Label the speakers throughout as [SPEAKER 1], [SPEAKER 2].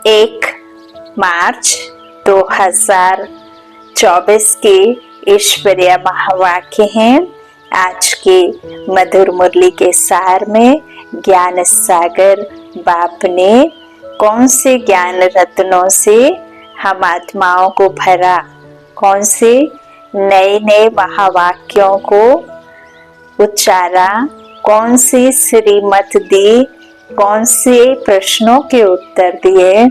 [SPEAKER 1] 1 मार्च 2024 के ईश्वरीय महावाक्य हैं। आज के मधुर मुरली के सार में ज्ञान सागर बाप ने कौन से ज्ञान रत्नों से हम आत्माओं को भरा, कौन से नए नए महावाक्यों को उच्चारा, कौन सी श्रीमत दी, कौन से प्रश्नों के उत्तर दिए,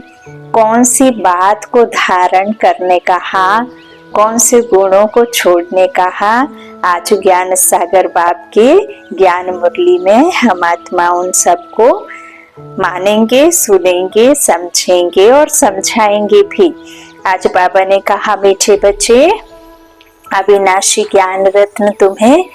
[SPEAKER 1] कौन सी बात को धारण करने कहा, कौन से गुणों को छोड़ने कहा। आज ज्ञान सागर बाप के ज्ञान मुरली में हम आत्मा उन सबको मानेंगे, सुनेंगे, समझेंगे और समझाएंगे भी। आज बाबा ने कहा, मीठे बच्चे, अविनाशी ज्ञान रत्न तुम्हें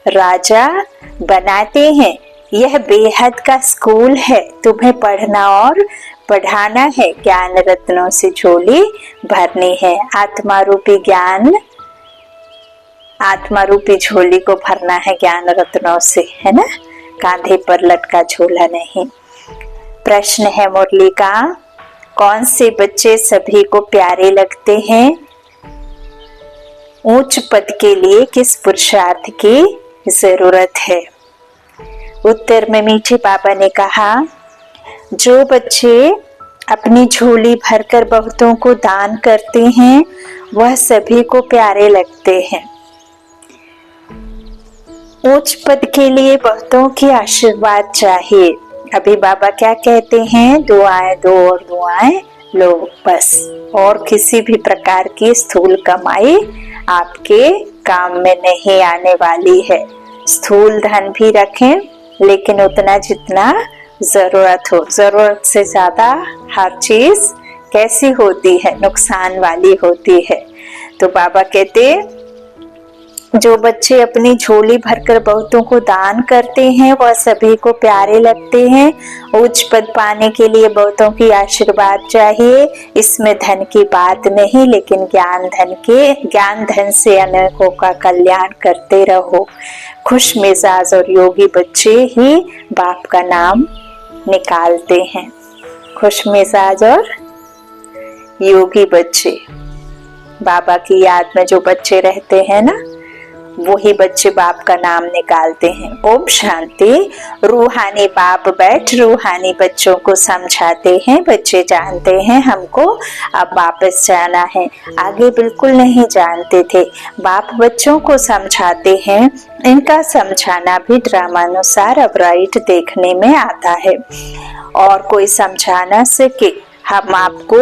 [SPEAKER 1] राजा बनाते हैं। यह बेहद का स्कूल है, तुम्हें पढ़ना और पढ़ाना है, ज्ञान रत्नों से झोली भरनी है। आत्मा रूपी झोली को भरना है ज्ञान रत्नों से, है ना, कांधे पर लटका झोला नहीं। प्रश्न है मुरली का, कौन से बच्चे सभी को प्यारे लगते हैं? उच्च पद के लिए किस पुरुषार्थ की जरूरत है? उत्तर में मीठे बाबा ने कहा, जो बच्चे अपनी झोली भरकर बहुतों को दान करते हैं वह सभी को प्यारे लगते हैं। उच्च पद के लिए बहुतों की आशीर्वाद चाहिए। अभी बाबा क्या कहते हैं, दुआएं दो और दुआएं लो बस, और किसी भी प्रकार की स्थूल कमाई आपके काम में नहीं आने वाली है। स्थूल धन भी रखें, लेकिन उतना जितना जरूरत हो। जरूरत से ज्यादा हर चीज कैसी होती है, नुकसान वाली होती है। तो बाबा कहते, जो बच्चे अपनी झोली भरकर बहुतों को दान करते हैं वह सभी को प्यारे लगते हैं। उच्च पद पाने के लिए बहुतों की आशीर्वाद चाहिए। इसमें धन की बात नहीं, लेकिन ज्ञान धन से अनेकों का कल्याण करते रहो। खुश मिजाज और योगी बच्चे ही बाप का नाम निकालते हैं। खुश मिजाज और योगी बच्चे, बाबा की याद में जो बच्चे रहते हैं ना, वही बच्चे बाप का नाम निकालते हैं। ओम शांति। रूहानी बाप बैठ रूहानी बच्चों को समझाते हैं। बच्चे जानते हैं हमको अब वापस जाना है, आगे बिल्कुल नहीं जानते थे। बाप बच्चों को समझाते हैं। इनका समझाना भी ड्रामानुसार अब राइट देखने में आता है। और कोई समझा न सके, हमको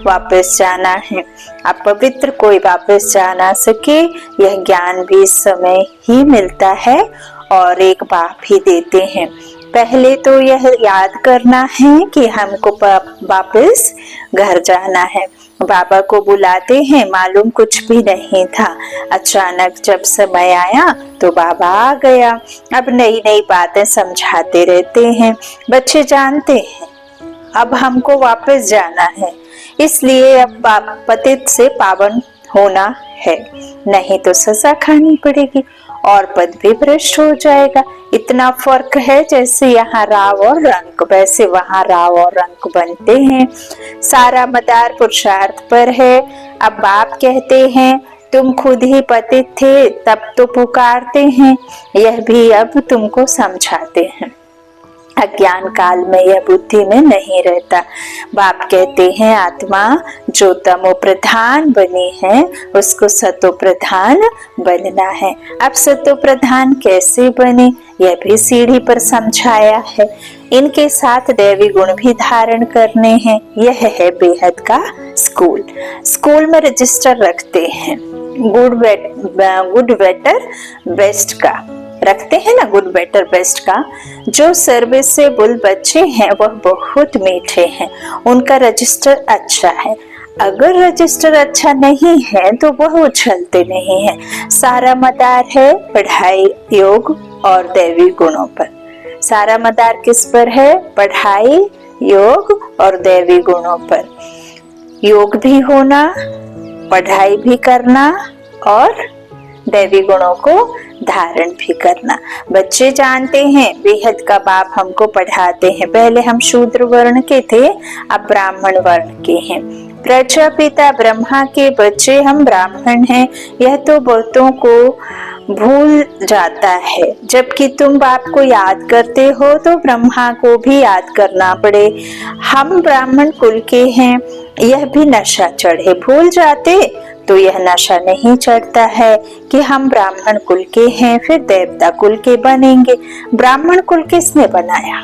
[SPEAKER 1] वापस जाना है। अब पवित्र कोई वापस जा ना सके, यह ज्ञान भी इस समय ही मिलता है और एक बाप ही देते हैं। पहले तो यह याद करना है कि हमको वापस घर जाना है। बाबा को बुलाते हैं, मालूम कुछ भी नहीं था। अचानक जब समय आया तो बाबा आ गया। अब नई नई बातें समझाते रहते हैं। बच्चे जानते हैं अब हमको वापस जाना है, इसलिए अब पतित से पावन होना है, नहीं तो सजा खानी पड़ेगी और पद भी भ्रष्ट हो जाएगा। इतना फर्क है, जैसे यहाँ राव और रंक, वैसे वहाँ राव और रंक बनते हैं। सारा मदार पुरुषार्थ पर है। अब बाप कहते हैं, तुम खुद ही पतित थे तब तो पुकारते हैं, यह भी अब तुमको समझाते हैं। अज्ञान काल में यह बुद्धि में नहीं रहता। बाप कहते हैं, आत्मा जो तमो प्रधान बनी है उसको सतो प्रधान बनना है। अब सतो प्रधान कैसे बने, यह भी सीढ़ी पर समझाया है। इनके साथ दैवी गुण भी धारण करने हैं। यह है बेहद का स्कूल। स्कूल में रजिस्टर रखते हैं, गुड बेटर बेस्ट का रखते हैं ना, गुड बेटर बेस्ट का। जो सर्विसेबल बच्चे हैं वह बहुत मीठे हैं, उनका रजिस्टर अच्छा है। अगर रजिस्टर अच्छा नहीं है तो वह उछलते नहीं है। सारा मदार है पढ़ाई, योग और दैवी गुणों पर। सारा मदार किस पर है? पढ़ाई, योग और दैवी गुणों पर। योग भी होना, पढ़ाई भी करना और दैवी गुणों को धारण भी करना। बच्चे जानते हैं बेहद का बाप हमको पढ़ाते हैं। पहले हम शूद्र वर्ण के थे, अब ब्राह्मण वर्ण के हैं। प्रजापिता ब्रह्मा के बच्चे हम ब्राह्मण हैं, यह तो बहुतों को भूल जाता है। जबकि तुम बाप को याद करते हो तो ब्रह्मा को भी याद करना पड़े। हम ब्राह्मण कुल के हैं, यह भी नशा चढ़े भूल जाते तो यह नशा नहीं चढ़ता है कि हम ब्राह्मण कुल के हैं, फिर देवता कुल के बनेंगे। ब्राह्मण कुल किसने बनाया?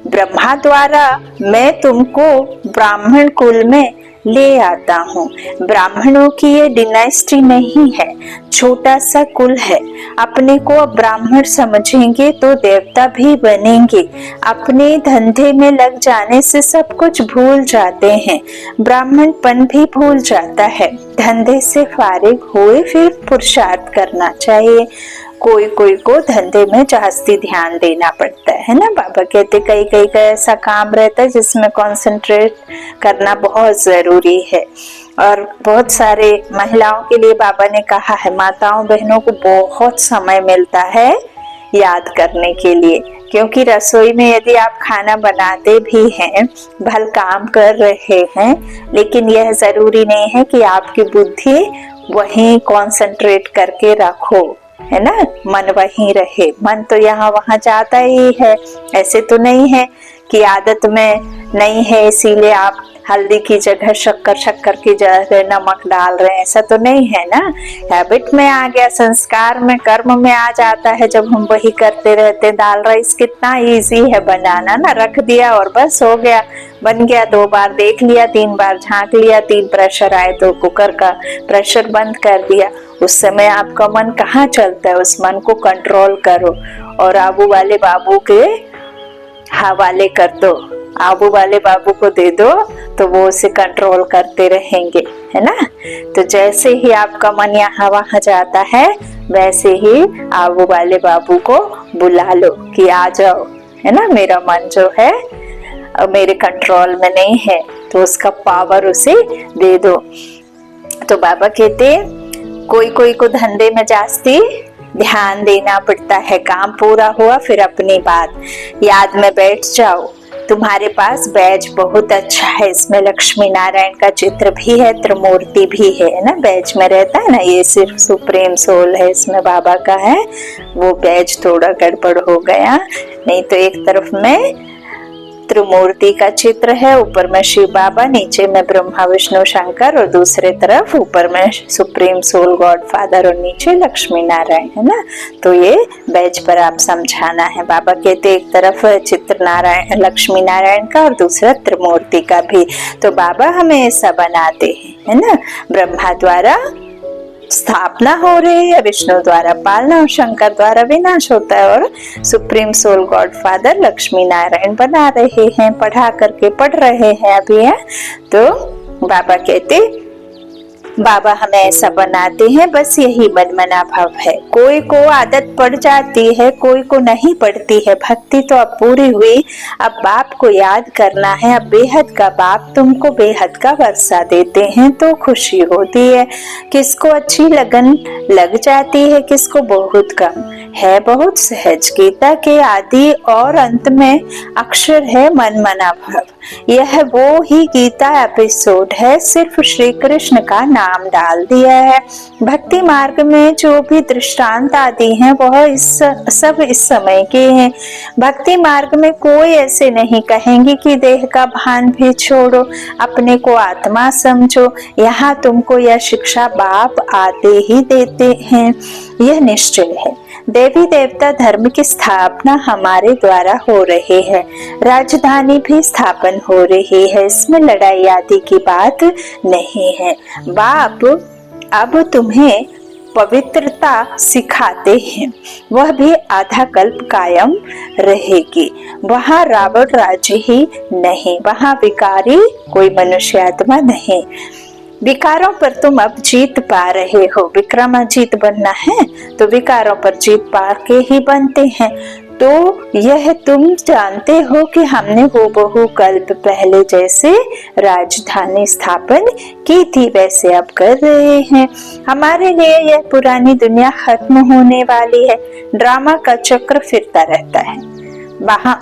[SPEAKER 1] ब्रह्मा द्वारा मैं तुमको ब्राह्मण कुल में ले आता हूँ। ब्राह्मणों की ये डिनास्टी नहीं है, छोटा सा कुल है। अपने को अब ब्राह्मण समझेंगे तो देवता भी बनेंगे। अपने धंधे में लग जाने से सब कुछ भूल जाते हैं, ब्राह्मणपन भी भूल जाता है। धंधे से फारिग हुए फिर पुरुषार्थ करना चाहिए। कोई कोई को धंधे में जास्ती ध्यान देना पड़ता है ना। बाबा कहते कई कई का ऐसा काम रहता है जिसमें कंसंट्रेट करना बहुत जरूरी है। और बहुत सारे महिलाओं के लिए बाबा ने कहा है, माताओं बहनों को बहुत समय मिलता है याद करने के लिए, क्योंकि रसोई में यदि आप खाना बनाते भी हैं, भल काम कर रहे हैं, लेकिन यह जरूरी नहीं है कि आपकी बुद्धि वहीं कंसंट्रेट करके रखो, है ना। मन वहीं रहे, मन तो यहाँ वहां जाता ही है। ऐसे तो नहीं है कि आदत में नहीं है इसीलिए आप हल्दी की जगह शक्कर, शक्कर की जगह नमक डाल रहे हैं, ऐसा तो नहीं है ना। हैबिट में आ गया, संस्कार में, कर्म में आ जाता है जब हम वही करते रहते। दाल राइस कितना इजी है बनाना ना, रख दिया और बस हो गया, बन गया। 2 बार देख लिया, 3 बार झांक लिया, 3 प्रेशर आए तो कुकर का प्रेशर बंद कर दिया। उस समय आपका मन कहाँ चलता है, उस मन को कंट्रोल करो और आबू वाले बाबू के हवाले कर दो। आबू वाले बाबू को दे दो तो वो उसे कंट्रोल करते रहेंगे, है ना। तो जैसे ही आपका मन यहाँ वहाँ जाता है, वैसे ही आबू वाले बाबू को बुला लो कि आ जाओ, है ना। मेरा मन जो है मेरे कंट्रोल में नहीं है, तो उसका पावर उसे दे दो। तो बाबा कहते कोई कोई को धंधे में जास्ती ध्यान देना पड़ता है। काम पूरा हुआ फिर अपनी बात, याद में बैठ जाओ। तुम्हारे पास बैज बहुत अच्छा है, इसमें लक्ष्मी नारायण का चित्र भी है, त्रिमूर्ति भी है ना। बैज में रहता है ना, ये सिर्फ सुप्रीम सोल है, इसमें बाबा का है। वो बैज थोड़ा गड़बड़ हो गया, नहीं तो एक तरफ में त्रिमूर्ति का चित्र है, ऊपर में शिव बाबा, नीचे में ब्रह्मा विष्णु शंकर और दूसरे तरफ ऊपर में सुप्रीम सोल गॉड फादर और नीचे लक्ष्मी नारायण, है ना। तो ये बैज पर आप समझाना है। बाबा कहते एक तरफ चित्र नारायण लक्ष्मी नारायण का और दूसरा त्रिमूर्ति का भी। तो बाबा हमें ऐसा बनाते हैं, है ना। ब्रह्मा द्वारा स्थापना हो रही है, विष्णु द्वारा पालना और शंकर द्वारा विनाश होता है, और supreme soul God father Lakshmi Narayan बना रहे हैं, पढ़ा करके पढ़ रहे हैं अभी है। तो बाबा कहते बाबा हमें ऐसा बनाते हैं, बस यही मनमना भाव है। कोई को आदत पड़ जाती है, कोई को नहीं पड़ती है। भक्ति तो अब पूरी हुई, अब बाप को याद करना है। अब बेहद का बाप तुमको बेहद का वर्षा देते हैं तो खुशी होती है। किसको अच्छी लगन लग जाती है, किसको बहुत कम है। बहुत सहज गीता के आदि और अंत में अक्षर है मनमना भाव। यह वो ही गीता एपिसोड है, सिर्फ श्री कृष्ण का नाम डाल दिया है। भक्ति मार्ग में जो भी दृष्टांत आदि हैं वह सब इस समय के हैं। भक्ति मार्ग में कोई ऐसे नहीं कहेंगे कि देह का भान भी छोड़ो, अपने को आत्मा समझो। यहाँ तुमको यह शिक्षा बाप आते ही देते हैं, यह निश्चय है। देवी देवता धर्म की स्थापना हमारे द्वारा हो रही है, राजधानी भी स्थापन हो रही है, इसमें लड़ाई आदि की बात नहीं है। बाप अब तुम्हें पवित्रता सिखाते हैं, वह भी आधा कल्प कायम रहेगी। वहाँ रावण राज्य ही नहीं, वहाँ विकारी कोई मनुष्य आत्मा नहीं। विकारों पर तुम अब जीत पा रहे हो। विक्रमाजीत बनना है तो विकारों पर जीत पा के ही बनते हैं। तो यह तुम जानते हो कि हमने हूबहू कल्प पहले जैसे राजधानी स्थापन की थी वैसे अब कर रहे हैं। हमारे लिए यह पुरानी दुनिया खत्म होने वाली है। ड्रामा का चक्र फिरता रहता है।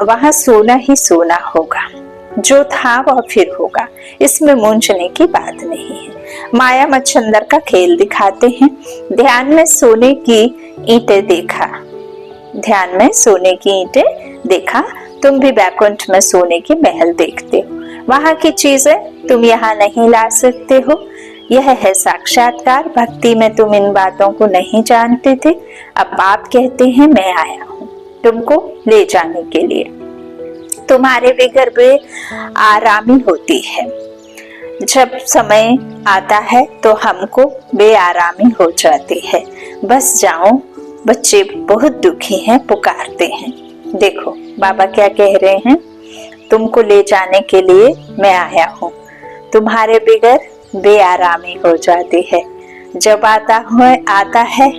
[SPEAKER 1] वहाँ सोना ही सोना होगा, जो था वह फिर होगा, इसमें मूंझने की बात नहीं है। माया मच्छंदर का खेल दिखाते हैं। ध्यान में सोने की ईंटें देखा, ध्यान में सोने की ईंटें देखा। तुम भी बैकुंठ में सोने की महल देखते हो। वहां की चीजें तुम यहाँ नहीं ला सकते हो। यह है साक्षात्कार। भक्ति में तुम इन बातों को नहीं जानते थे। अब बाप कहते हैं मैं आया हूँ तुमको ले जाने के लिए। तुम्हारे बिगर बेआरामी होती है। जब समय आता है तो हमको बेआरामी हो जाती है। बस जाओ, बच्चे बहुत दुखी हैं, पुकारते हैं। देखो बाबा क्या कह रहे हैं, तुमको ले जाने के लिए मैं आया हूँ। तुम्हारे बिगर बेआरामी हो जाती है। जब आता है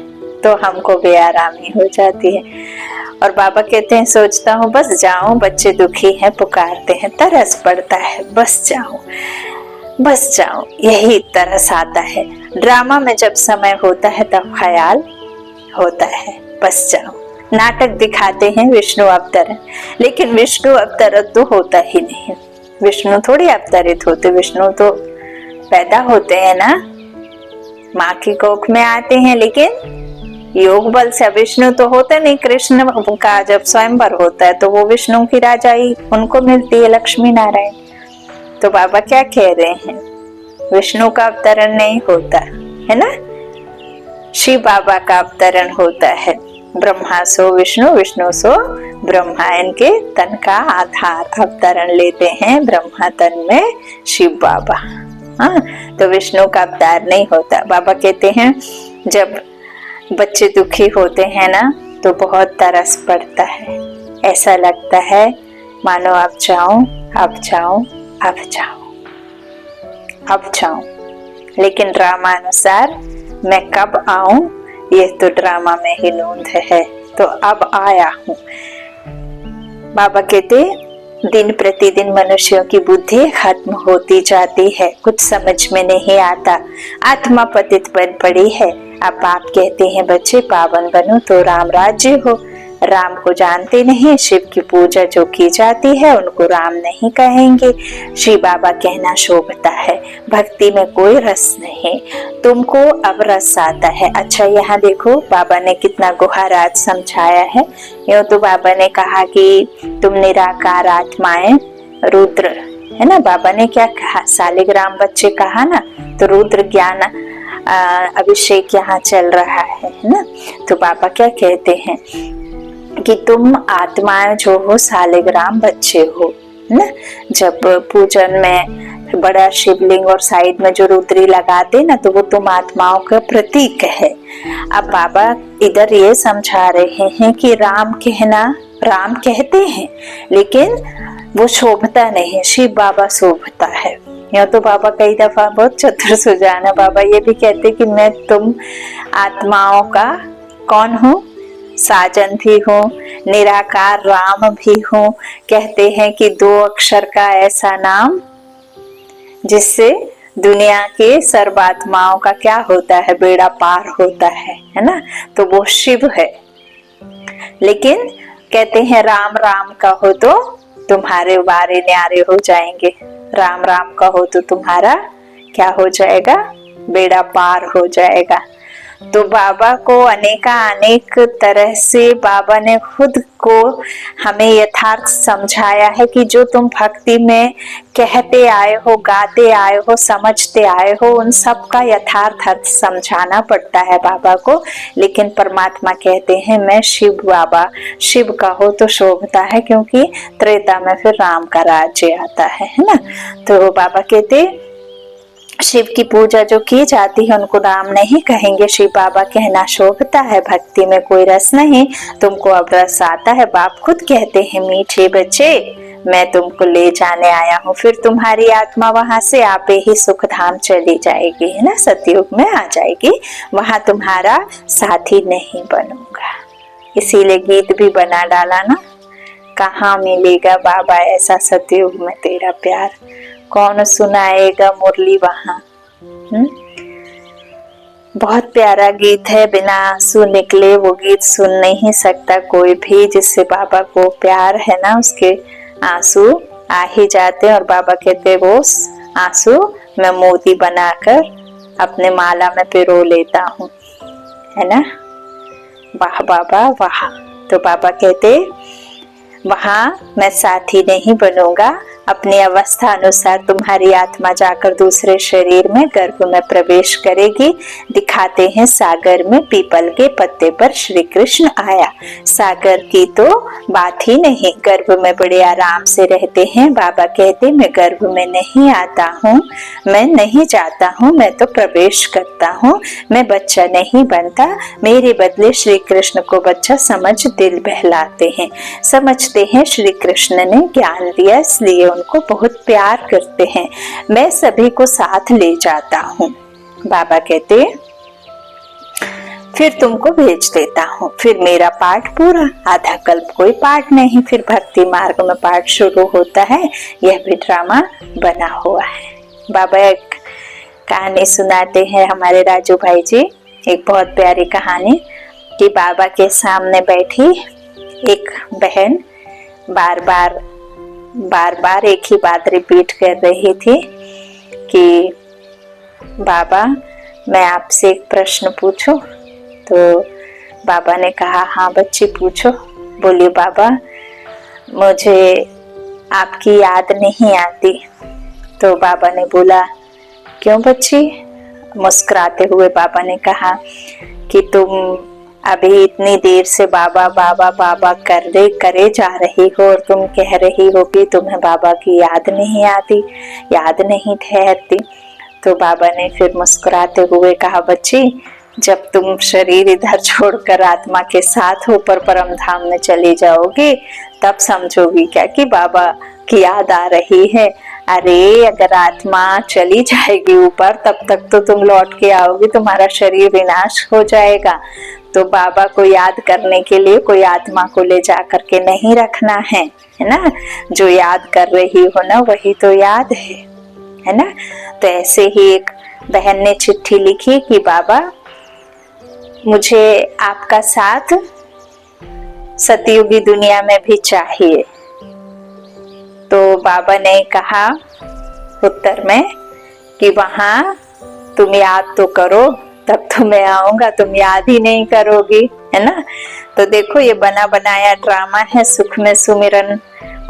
[SPEAKER 1] तो हमको बेआरामी हो जाती है। और बाबा कहते हैं सोचता हूँ बस जाऊं, बच्चे दुखी हैं, पुकारते हैं, तरस पड़ता है, बस जाऊं बस जाऊं, यही तरस आता है। ड्रामा में जब समय होता है तब ख्याल होता है बस जाओ। नाटक दिखाते हैं विष्णु अवतरण, लेकिन विष्णु अवतरण तो होता ही नहीं। विष्णु थोड़ी अवतरित होते, विष्णु तो पैदा होते हैं ना, माँ की कोख में आते हैं, लेकिन योग बल से। विष्णु तो होते नहीं। कृष्ण का जब स्वयंवर होता है तो वो विष्णु की राजाई उनको मिलती है, लक्ष्मी नारायण। तो बाबा क्या कह रहे हैं, विष्णु का अवतरण नहीं होता है ना, शिव बाबा का अवतरण होता है। ब्रह्मा सो विष्णु, विष्णु सो ब्रह्मा, इनके तन का आधार अवतरण लेते हैं ब्रह्मा तन में शिव बाबा। हाँ, तो विष्णु का अवतार नहीं होता। बाबा कहते हैं जब बच्चे दुखी होते हैं ना तो बहुत तरस पड़ता है। ऐसा लगता है मानो अब जाऊं, अब जाऊं, अब जाऊं, अब जाऊं, लेकिन ड्रामा अनुसार मैं कब आऊं ये तो ड्रामा में ही नोंद है। तो अब आया हूँ। बाबा कहते दिन प्रतिदिन मनुष्यों की बुद्धि खत्म होती जाती है, कुछ समझ में नहीं आता, आत्मा पतित बन पड़ी है। अब आप कहते हैं बच्चे पावन बनो तो राम राज्य हो। राम को जानते नहीं, शिव की पूजा जो की जाती है उनको राम नहीं कहेंगे। श्री बाबा कहना शोभता है, भक्ति में कोई रस नहीं, तुमको अब रस आता है। अच्छा यहाँ देखो बाबा ने कितना गुहारात समझाया है। यूं तो बाबा ने कहा कि तुम निराकार आत्माएं रुद्र, है ना। बाबा ने क्या कहा, सालिग्राम बच्चे कहा ना, तो रुद्र ज्ञान अभिषेक यहाँ चल रहा है ना। तो बाबा क्या कहते हैं कि तुम आत्माएं जो हो सालिग्राम बच्चे हो ना। जब पूजन में बड़ा शिवलिंग और साइड में जो रुद्री लगाते ना तो वो तुम आत्माओं का प्रतीक है। अब बाबा इधर ये समझा रहे हैं कि राम कहना, राम कहते हैं लेकिन वो शोभता नहीं, शिव बाबा शोभता है। या तो बाबा कई दफा बहुत चतुर सुजाना बाबा ये भी कहते कि मैं तुम आत्माओं का कौन हूँ, साजन भी हूँ, निराकार राम भी हूँ। कहते हैं कि 2 अक्षर का ऐसा नाम जिससे दुनिया के सर्वात्माओं का क्या होता है, बेड़ा पार होता है ना। तो वो शिव है। लेकिन कहते हैं राम राम कहो तो तुम्हारे वारे न्यारे हो जाएंगे, राम राम कहो तो तुम्हारा क्या हो जाएगा, बेड़ा पार हो जाएगा। तो बाबा को अनेक तरह से बाबा ने खुद को हमें यथार्थ समझाया है कि जो तुम भक्ति में कहते आए हो, गाते आए हो, समझते आए हो, उन सब का यथार्थ अर्थ समझाना पड़ता है बाबा को। लेकिन परमात्मा कहते हैं मैं शिव बाबा, शिव का हो तो शोभता है, क्योंकि त्रेता में फिर राम का राज्य आता है ना। तो बाबा कहते शिव की पूजा जो की जाती है उनको राम नहीं कहेंगे, शिव बाबा कहना शोभता है। भक्ति में कोई रस नहीं, तुमको अब रस आता है। बाप खुद कहते हैं मीठे बच्चे मैं तुमको ले जाने आया हूँ, फिर तुम्हारी आत्मा वहां से आपे ही सुख धाम चली जाएगी, है ना, सतयुग में आ जाएगी, वहां तुम्हारा साथी नहीं बनूंगा। इसीलिए गीत भी बना डाला ना, कहाँ मिलेगा बाबा ऐसा सतयुग में तेरा प्यार, कौन सुनाएगा मुरली वहाँ। बहुत प्यारा गीत है, बिना आंसू निकले वो गीत सुन नहीं सकता कोई भी। जिससे बाबा को प्यार है ना, उसके आंसू आ ही जाते हैं। और बाबा कहते वो आंसू मैं मोती बनाकर अपने माला में पिरो लेता हूँ, है ना। वाह बाबा वाह। तो बाबा कहते वहां मैं साथी नहीं बनूंगा, अपनी अवस्था अनुसार तुम्हारी आत्मा जाकर दूसरे शरीर में गर्भ में प्रवेश करेगी। दिखाते हैं सागर में पीपल के पत्ते पर श्री कृष्ण आया। सागर की तो बात ही नहीं, गर्भ में बड़े आराम से रहते हैं। बाबा कहते मैं गर्भ में नहीं आता हूँ, मैं नहीं जाता हूँ, मैं तो प्रवेश करता हूँ। मैं बच्चा नहीं बनता, मेरे बदले श्री कृष्ण को बच्चा समझ दिल बहलाते हैं। समझते हैं श्री कृष्ण ने ज्ञान दिया, इसलिए उनको बहुत प्यार करते हैं। मैं सभी को साथ ले जाता हूँ। बाबा कहते फिर तुमको भेज देता हूँ। फिर मेरा पाठ पूरा, आधा कल्प कोई पाठ नहीं, फिर भक्ति मार्ग में पाठ शुरू होता है। यह भी ड्रामा बना हुआ है। बाबा एक कहानी सुनाते हैं हमारे राजू भाई जी, एक बहुत प्यारी कहानी कि बाबा के सामने बैठी एक बहन बार बार एक ही बात रिपीट कर रही थी कि बाबा मैं आपसे एक प्रश्न पूछूं। तो बाबा ने कहा हाँ बच्ची पूछो। बोली बाबा मुझे आपकी याद नहीं आती। तो बाबा ने बोला क्यों बच्ची। मुस्कुराते हुए बाबा ने कहा कि तुम अभी इतनी देर से बाबा बाबा बाबा करे जा रही हो और तुम कह रही हो कि तुम्हें बाबा की याद नहीं आती, याद नहीं ठहरती। तो बाबा ने फिर मुस्कुराते हुए कहा बच्ची जब तुम शरीर इधर छोड़कर आत्मा के साथ ऊपर परम धाम में चली जाओगी तब समझोगी क्या कि बाबा की याद आ रही है। अरे अगर आत्मा चली जाएगी ऊपर तब तक तो तुम लौट के आओगी, तुम्हारा शरीर विनाश हो जाएगा। तो बाबा को याद करने के लिए कोई आत्मा को ले जा करके नहीं रखना है ना। जो याद कर रही हो ना वही तो याद है ना। तो ऐसे ही एक बहन ने चिट्ठी लिखी कि बाबा मुझे आपका साथ सतयुगी दुनिया में भी चाहिए। तो बाबा ने कहा उत्तर में कि वहां तुम याद तो करो तब तो मैं आऊंगा, तुम याद ही नहीं करोगी, है ना। तो देखो ये बना बनाया ड्रामा है। सुख में सुमिरन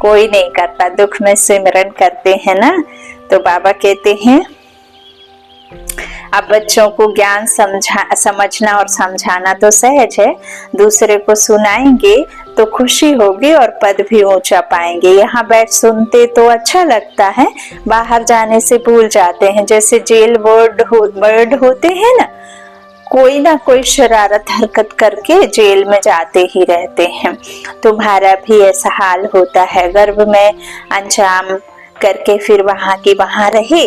[SPEAKER 1] कोई नहीं करता, दुख में सुमिरन करते हैं ना। तो बाबा कहते हैं अब बच्चों को ज्ञान समझना और समझाना तो सहज है, दूसरे को सुनाएंगे तो खुशी होगी और पद भी ऊंचा पाएंगे। यहाँ बैठ सुनते तो अच्छा लगता है, बाहर जाने से भूल जाते हैं। जैसे जेल वर्ड होते हैं ना कोई शरारत हरकत करके जेल में जाते ही रहते हैं। तुम्हारा भी ऐसा हाल होता है, गर्भ में अंजाम करके फिर वहां की वहां रहे।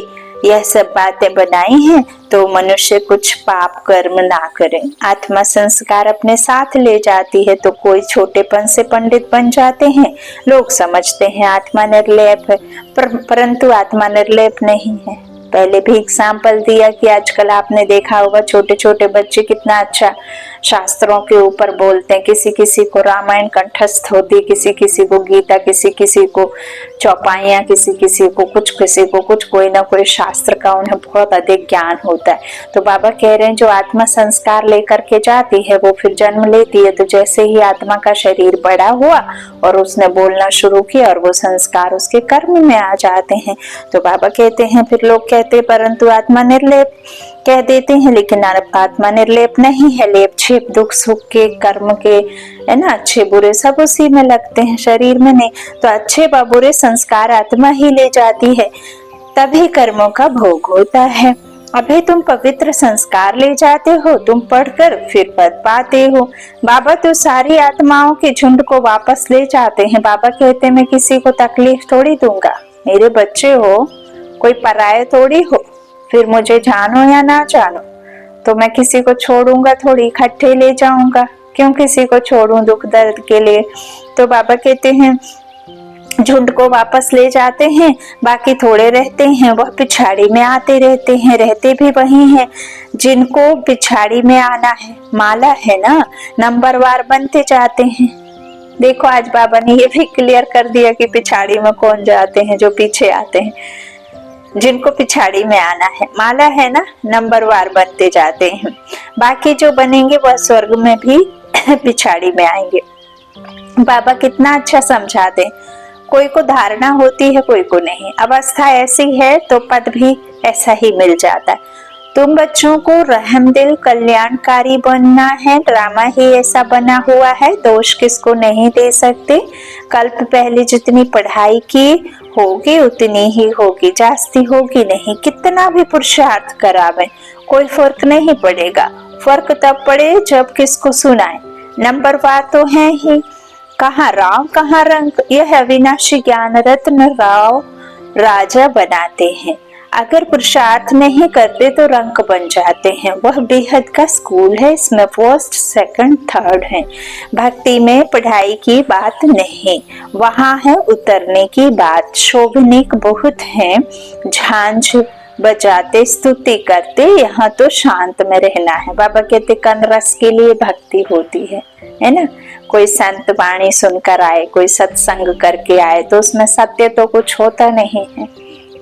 [SPEAKER 1] यह सब बातें बनाई हैं तो मनुष्य कुछ पाप कर्म ना करे। आत्मा संस्कार अपने साथ ले जाती है तो कोई छोटेपन से पंडित बन जाते हैं। लोग समझते हैं आत्मा निर्लेप है, परंतु आत्मा निर्लेप नहीं है। पहले भी एग्जाम्पल दिया कि आजकल आपने देखा होगा छोटे छोटे बच्चे कितना अच्छा शास्त्रों के ऊपर बोलते हैं। किसी किसी को रामायण कंठस्थ होती, किसी किसी को गीता, किसी किसी को चौपाइयाँ, किसी किसी को कुछ, कोई ना कोई शास्त्र का उन्हें बहुत अधिक ज्ञान होता है। तो बाबा कह रहे हैं जो आत्मा संस्कार लेकर के जाती है वो फिर जन्म लेती है। तो जैसे ही आत्मा का शरीर बड़ा हुआ और उसने बोलना शुरू किया और वो संस्कार उसके कर्म में आ जाते हैं। तो बाबा कहते हैं फिर लोग कहते हैं परंतु आत्मा निर्लेप कह देते हैं, लेकिन आत्मा निर्लेप नहीं है। लेप छेप दुख सुख के कर्म के है ना, अच्छे बुरे सब उसी में लगते हैं, शरीर में नहीं। तो अच्छे व बुरे संस्कार आत्मा ही ले जाती है, तभी कर्मों का भोग होता है। अभी तुम पवित्र संस्कार ले जाते हो, तुम पढ़कर फिर पद पाते हो। बाबा तो सारी आत्माओं के झुंड को वापस ले जाते हैं। बाबा कहते मैं किसी को तकलीफ थोड़ी दूंगा, मेरे बच्चे हो, कोई पराये थोड़ी हो। फिर मुझे जानो या ना जानो तो मैं किसी को छोड़ूंगा थोड़ी, इकट्ठे ले जाऊंगा, क्यों किसी को छोड़ूं दुख दर्द के लिए। तो बाबा कहते हैं झुंड को वापस ले जाते हैं, बाकी थोड़े रहते हैं वह पिछाड़ी में आते रहते हैं, रहते भी वही हैं जिनको पिछाड़ी में आना है। माला है ना, नंबरवार बनते जाते हैं। देखो आज बाबा ने ये भी क्लियर कर दिया कि पिछाड़ी में कौन जाते हैं, जो पीछे आते हैं, जिनको पिछाड़ी में आना है। माला है ना, नंबरवार बनते जाते हैं, बाकी जो बनेंगे वह स्वर्ग में भी पिछाड़ी में आएंगे। बाबा कितना अच्छा समझाते। कोई को धारणा होती है, कोई को नहीं। अवस्था ऐसी है तो पद भी ऐसा ही मिल जाता है। तुम बच्चों को रहमदिल कल्याणकारी बनना है, ड्रामा ही ऐसा बना हुआ है, दोष किसको नहीं दे सकते। कल्प पहले जितनी पढ़ाई की होगी उतनी ही होगी, जास्ती होगी नहीं। कितना भी पुरुषार्थ करावे कोई फर्क नहीं पड़ेगा। फर्क तब पड़े जब किसको सुनाए। नंबरवार तो है ही, कहाँ राव कहाँ रंग। यह अविनाशी ज्ञान रत्न राव राजा बनाते हैं। अगर पुरुषार्थ नहीं करते तो रंक बन जाते हैं। वह बेहद का स्कूल है, इसमें फर्स्ट सेकंड थर्ड है। भक्ति में पढ़ाई की बात नहीं, वहाँ है उतरने की बात। शोभनिक बहुत है, झांझ बजाते स्तुति करते, यहाँ तो शांत में रहना है। बाबा कहते कन रस के लिए भक्ति होती है ना। कोई संत वाणी सुनकर आए, कोई सत्संग करके आए तो उसमें सत्य तो कुछ होता नहीं है,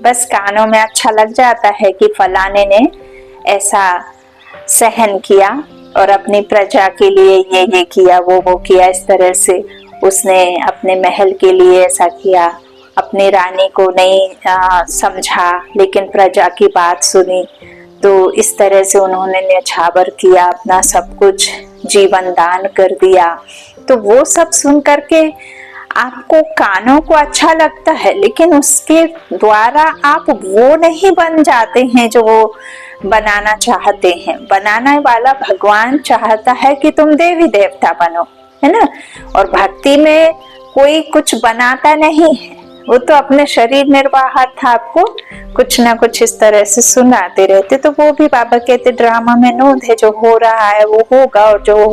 [SPEAKER 1] बस कानों में अच्छा लग जाता है कि फलाने ने ऐसा सहन किया और अपनी प्रजा के लिए ये किया, वो किया। इस तरह से उसने अपने महल के लिए ऐसा किया, अपनी रानी को नहीं समझा लेकिन प्रजा की बात सुनी, तो इस तरह से उन्होंने न्यौछावर किया, अपना सब कुछ जीवन दान कर दिया। तो वो सब सुन करके आपको कानों को अच्छा लगता है, लेकिन उसके द्वारा आप वो नहीं बन जाते हैं जो वो बनाना चाहते हैं। बनाने वाला भगवान चाहता है कि तुम देवी देवता बनो, है ना। और भक्ति में कोई कुछ बनाता नहीं है, वो तो अपने शरीर निर्वाह आपको कुछ ना कुछ इस तरह से सुनाते रहते। तो वो भी बाबा कहते ड्रामा में नोद है, जो हो रहा है वो होगा और जो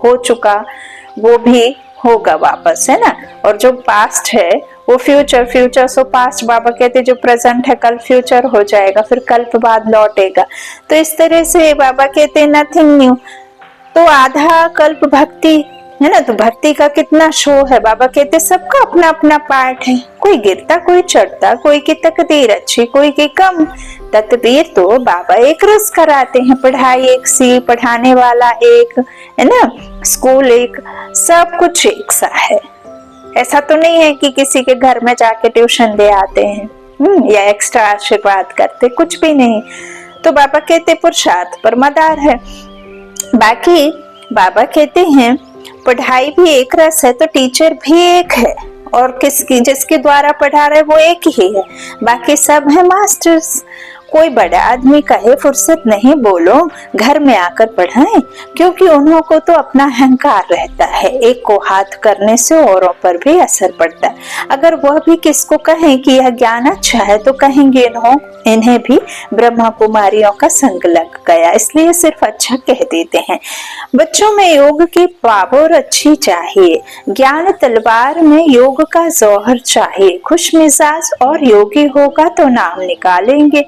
[SPEAKER 1] हो चुका वो भी होगा वापस, है ना। और जो पास्ट है वो फ्यूचर, फ्यूचर सो पास्ट। बाबा कहते जो प्रेजेंट है कल फ्यूचर हो जाएगा, फिर कल्प बाद लौटेगा। तो इस तरह से बाबा कहते नथिंग न्यू। तो आधा कल्प भक्ति है ना, तो भक्ति का कितना शो है। बाबा कहते सबका अपना अपना पार्ट है, कोई गिरता कोई चढ़ता, कोई की तकदीर अच्छी कोई की कम। तकदीर तो बाबा एक रस कराते हैं, पढ़ाई एक सी, पढ़ाने वाला एक, है ना, स्कूल एक, सब कुछ एक सा है। ऐसा तो नहीं है कि किसी के घर में जाके ट्यूशन दे आते हैं या एक्स्ट्रा आशीर्वाद करते, कुछ भी नहीं। तो बाबा कहते पुरुषार्थ पर मदार है। बाकी बाबा कहते हैं पढ़ाई भी एक रस है तो टीचर भी एक है, और किसकी जिसके द्वारा पढ़ा रहे वो एक ही है, बाकी सब है मास्टर्स। कोई बड़ा आदमी कहे फुर्सत नहीं बोलो, घर में आकर पढ़ाएं, क्योंकि उन्हों को तो अपना अहंकार रहता है। एक को हाथ करने से औरों पर भी असर पड़ता है। अगर वह भी किसको कहें कि यह ज्ञान अच्छा है तो कहेंगे इन्हें भी ब्रह्मा कुमारियों का संग लग गया, इसलिए सिर्फ अच्छा कह देते हैं। बच्चों में योग की पावर अच्छी चाहिए, ज्ञान तलवार में योग का जौहर चाहिए। खुश मिजाज और योगी होगा तो नाम निकालेंगे।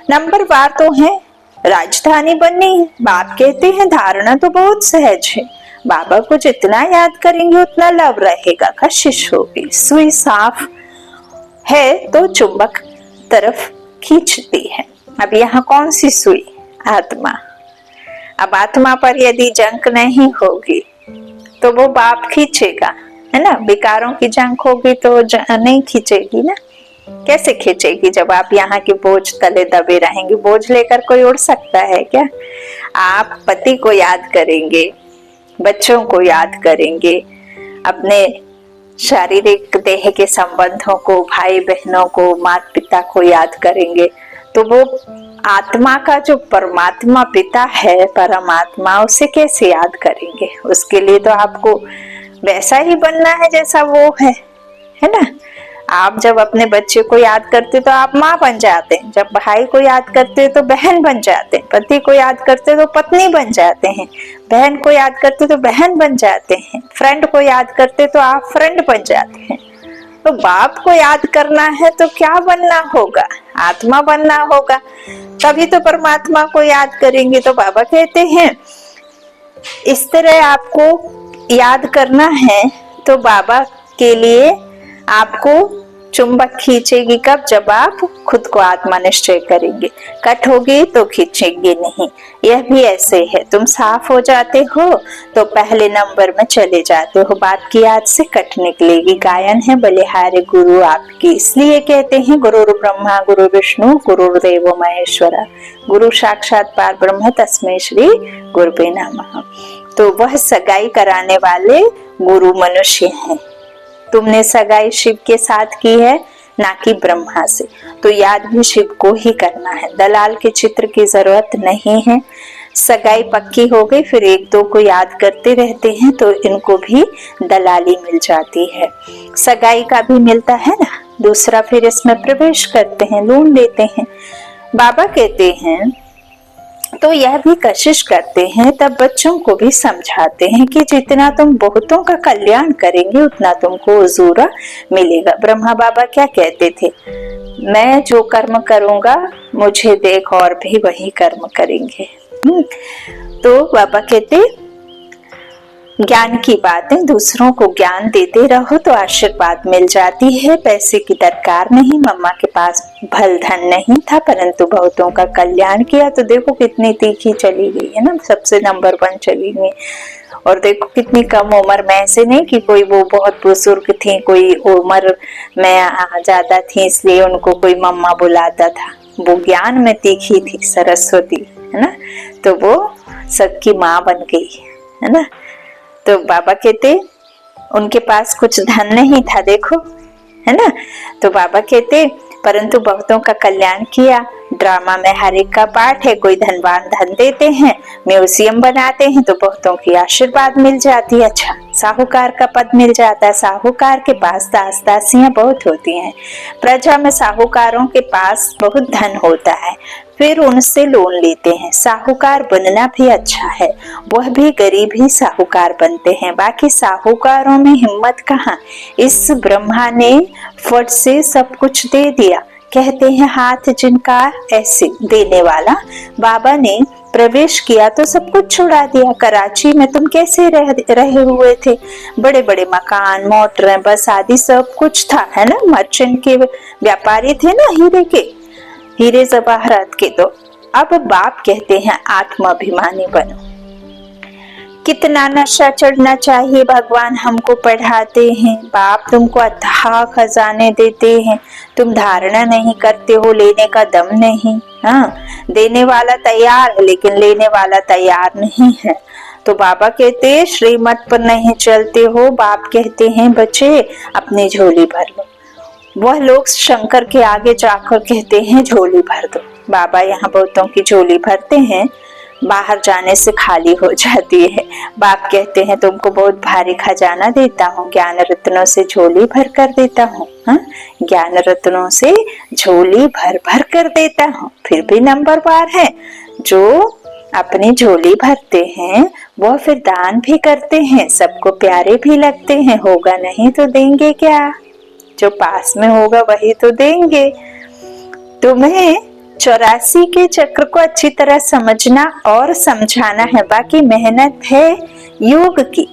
[SPEAKER 1] नंबरवार तो है, राजधानी बननी है। बाप कहते हैं धारणा तो बहुत सहज है, बाबा को जितना याद करेंगे उतना लव रहेगा। कशिश होगी, सुई साफ है तो चुंबक तरफ खींचती है। अब यहाँ कौन सी सुई? आत्मा। अब आत्मा पर यदि जंक नहीं होगी तो वो बाप खींचेगा, है ना। विकारों की जंक होगी तो नहीं खींचेगी ना। कैसे खींचेगी जब आप यहाँ के बोझ तले दबे रहेंगे? बोझ लेकर कोई उड़ सकता है क्या? आप पति को याद करेंगे, बच्चों को याद करेंगे, अपने शारीरिक देह के संबंधों को, भाई बहनों को, माता पिता को याद करेंगे, तो वो आत्मा का जो परमात्मा पिता है, परमात्मा, उसे कैसे याद करेंगे? उसके लिए तो आपको वैसा ही बनना है जैसा वो है ना। आप जब अपने बच्चे को याद करते तो आप माँ बन जाते हैं, जब भाई को याद करते तो बहन बन जाते हैं, पति को याद करते तो पत्नी बन जाते हैं, बहन को याद करते तो बहन बन जाते हैं, फ्रेंड को याद करते तो आप फ्रेंड बन जाते हैं। तो बाप को याद करना है तो क्या बनना होगा? आत्मा बनना होगा, तभी तो परमात्मा को याद करेंगे। तो बाबा कहते हैं इस तरह आपको याद करना है। तो बाबा के लिए आपको चुंबक खींचेगी कब? जब आप खुद को आत्मा निश्चय करेंगे। कट होगी तो खींचेंगे नहीं। यह भी ऐसे है, तुम साफ हो जाते हो तो पहले नंबर में चले जाते हो, बाप की याद से कट निकलेगी। गायन है बलिहारी गुरु आपकी, इसलिए कहते हैं गुरुर् ब्रह्मा गुरु विष्णु गुरुर्देवो महेश्वरा, गुरु साक्षात पार ब्रह्म तस्मै श्री गुरुवे नमः। तो वह सगाई कराने वाले गुरु मनुष्य हैं। तुमने सगाई शिव के साथ की है, ना कि ब्रह्मा से। तो याद भी शिव को ही करना है, दलाल के चित्र की जरूरत नहीं है। सगाई पक्की हो गई, फिर एक दो को याद करते रहते हैं तो इनको भी दलाली मिल जाती है। सगाई का भी मिलता है ना, दूसरा फिर इसमें प्रवेश करते हैं, लोन लेते हैं। बाबा कहते हैं तो यह भी कशिश करते हैं, तब बच्चों को भी समझाते हैं कि जितना तुम बहुतों का कल्याण करेंगे उतना तुमको हुजूरा मिलेगा। ब्रह्मा बाबा क्या कहते थे? मैं जो कर्म करूंगा मुझे देख और भी वही कर्म करेंगे। तो बाबा कहते ज्ञान की बातें, दूसरों को ज्ञान देते रहो तो आशीर्वाद मिल जाती है। पैसे की दरकार नहीं, मम्मा के पास भल धन नहीं था परंतु बहुतों का कल्याण किया। तो देखो कितनी तीखी चली गई है ना, सबसे नंबर 1 चली गई। और देखो कितनी कम उम्र में, ऐसे नहीं कि कोई वो बहुत बुजुर्ग थी, कोई उम्र में ज्यादा थी इसलिए उनको कोई मम्मा बुलाता था। वो ज्ञान में तीखी थी, सरस्वती है ना, तो वो सबकी माँ बन गई है ना। तो बाबा कहते उनके पास कुछ धन नहीं था, देखो है ना। तो बाबा कहते परंतु बहुतों का कल्याण किया। ड्रामा में हर एक का पाठ है, कोई धनवान धन देते हैं, म्यूजियम बनाते हैं तो बहुतों की आशीर्वाद मिल जाती है। अच्छा, साहूकार का पद मिल जाता है। साहूकार के पास दास दासियां बहुत होती हैं, प्रजा में साहूकारों के पास बहुत धन होता है, फिर उनसे लोन लेते हैं। साहूकार बनना भी अच्छा है, वह भी गरीब ही साहूकार बनते हैं, बाकी साहूकारों में हिम्मत कहाँ। इस ब्रह्मा ने फट से सब कुछ दे दिया। कहते हैं हाथ जिनका ऐसे देने वाला, बाबा ने प्रवेश किया तो सब कुछ छुड़ा दिया। कराची में तुम कैसे रहे हुए थे? बड़े बड़े मकान, मोटर, बस आदि सब कुछ था, है ना। मर्चेंट के व्यापारी थे ना, हीरे जवाहरात के। तो अब बाप कहते हैं आत्माभिमानी बनो। कितना नशा चढ़ना चाहिए भगवान हमको पढ़ाते हैं। बाप तुमको अथाह खजाने देते हैं, तुम धारणा नहीं करते हो, लेने का दम नहीं। हाँ, देने वाला तैयार है लेकिन लेने वाला तैयार नहीं है। तो बाबा कहते हैं श्रीमत पर नहीं चलते हो। बाप कहते हैं बच्चे अपनी झोली भर लो। वह लोग शंकर के आगे जाकर कहते हैं झोली भर दो। बाबा यहाँ बहुतों की झोली भरते हैं, बाहर जाने से खाली हो जाती है। बाप कहते हैं तुमको बहुत भारी खजाना देता हूँ, ज्ञान रत्नों से झोली भर कर देता हूँ। ज्ञान रत्नों से झोली भर भर कर देता हूँ। फिर भी नंबर बार है, जो अपनी झोली भरते हैं वह फिर दान भी करते हैं, सबको प्यारे भी लगते हैं। होगा नहीं तो देंगे क्या? जो पास में होगा वही तो देंगे। तुम्हें 84 के चक्र को अच्छी तरह समझना और समझाना है, बाकी मेहनत है योग की।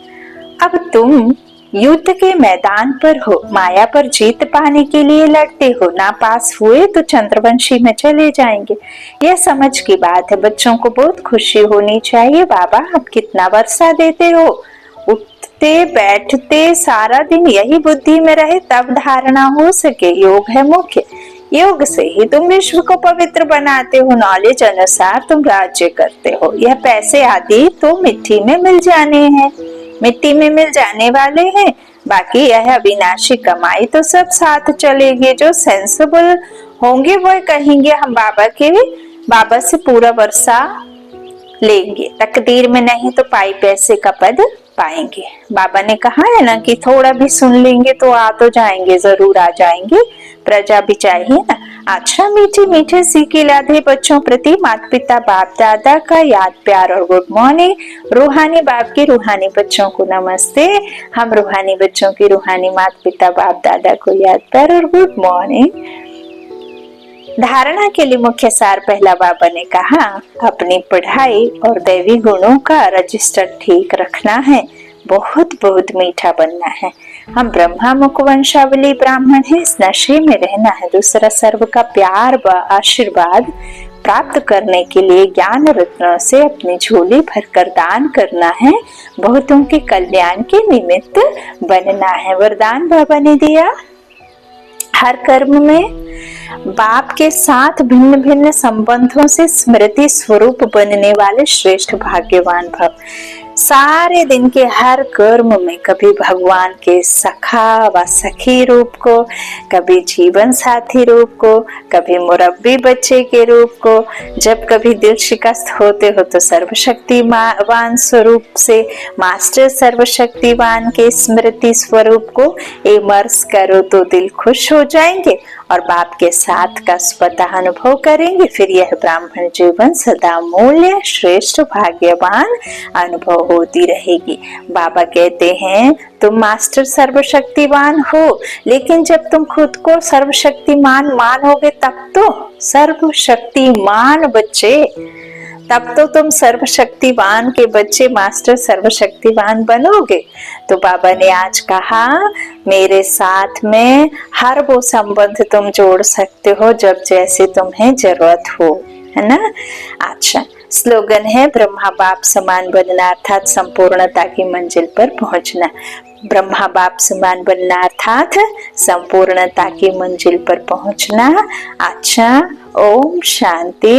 [SPEAKER 1] अब तुम युद्ध के मैदान पर हो, माया पर जीत पाने के लिए लड़ते हो। ना पास हुए तो चंद्रवंशी में चले जाएंगे। यह समझ की बात है, बच्चों को बहुत खुशी होनी चाहिए। बाबा आप कितना वर्षा देते हो, उठते बैठते सारा दिन यही बुद्धि में रहे तब धारणा हो सके। योग है मुख्य, योग से ही तुम विश्व को पवित्र बनाते हो, नॉलेज अनुसार तुम राज्य करते हो। यह पैसे आदि तो मिट्टी में मिल जाने हैं, मिट्टी में मिल जाने वाले हैं। बाकी यह अविनाशी कमाई तो सब साथ चलेगी। जो सेंसिबल होंगे वह कहेंगे हम बाबा से पूरा वर्षा लेंगे। तकदीर में नहीं तो पाई पैसे का पद पाएंगे। बाबा ने कहा है ना कि थोड़ा भी सुन लेंगे तो आ तो जाएंगे, जरूर आ जाएंगे, प्रजा भी चाहिए ना। अच्छा, मीठे मीठे सीखे लाधे बच्चों प्रति माता पिता बाप दादा का याद प्यार और गुड मॉर्निंग। रूहानी बाप की रूहानी बच्चों को नमस्ते। हम रूहानी बच्चों की रूहानी माता पिता बाप दादा को याद प्यार और गुड मॉर्निंग। धारणा के लिए मुख्य सार पहला बाबा ने कहा, अपनी पढ़ाई और दैवी गुणों का रजिस्टर ठीक रखना है, बहुत बहुत मीठा बनना है। हम ब्रह्मा मुख वंशावली ब्राह्मण हैं, इस नशे में रहना है। दूसरा, सर्व का प्यार व आशीर्वाद प्राप्त करने के लिए ज्ञान रत्नों से अपनी झोली भरकर दान करना है, बहुतों के कल्याण के निमित्त बनना है। वरदान बाबा ने दिया, हर कर्म में बाप के साथ भिन्न भिन्न संबंधों से स्मृति स्वरूप बनने वाले श्रेष्ठ भाग्यवान भव। सारे दिन के हर कर्म में कभी भगवान के सखा व सखी रूप को, कभी जीवन साथी रूप को, कभी मुरब्बी बच्चे के रूप को, जब कभी दिल शिकस्त होते हो तो सर्वशक्तिवान स्वरूप से मास्टर सर्वशक्तिवान के स्मृति स्वरूप को इमर्स करो तो दिल खुश हो जाएंगे और बाप के साथ का स्वतः अनुभव करेंगे। फिर यह ब्राह्मण जीवन सदा मूल्य श्रेष्ठ भाग्यवान अनुभव होती रहेगी। बाबा कहते हैं, तुम मास्टर सर्वशक्तिवान हो, लेकिन जब तुम खुद को सर्वशक्तिमान मानोगे तब तो सर्वशक्तिमान बच्चे, तब तो तुम सर्वशक्तिवान के बच्चे मास्टर सर्वशक्तिवान बनोगे। तो बाबा ने आज कहा, मेरे साथ में हर वो संबंध तुम जोड़ सकते हो जब जैसे तुम्हें जरूरत हो, है ना। अच्छा, स्लोगन है, ब्रह्मा बाप समान बनना अर्थात संपूर्णता की मंजिल पर पहुंचना। ब्रह्मा बाप समान बनना अर्थात संपूर्णता की मंजिल पर पहुंचना। अच्छा, ओम शांति।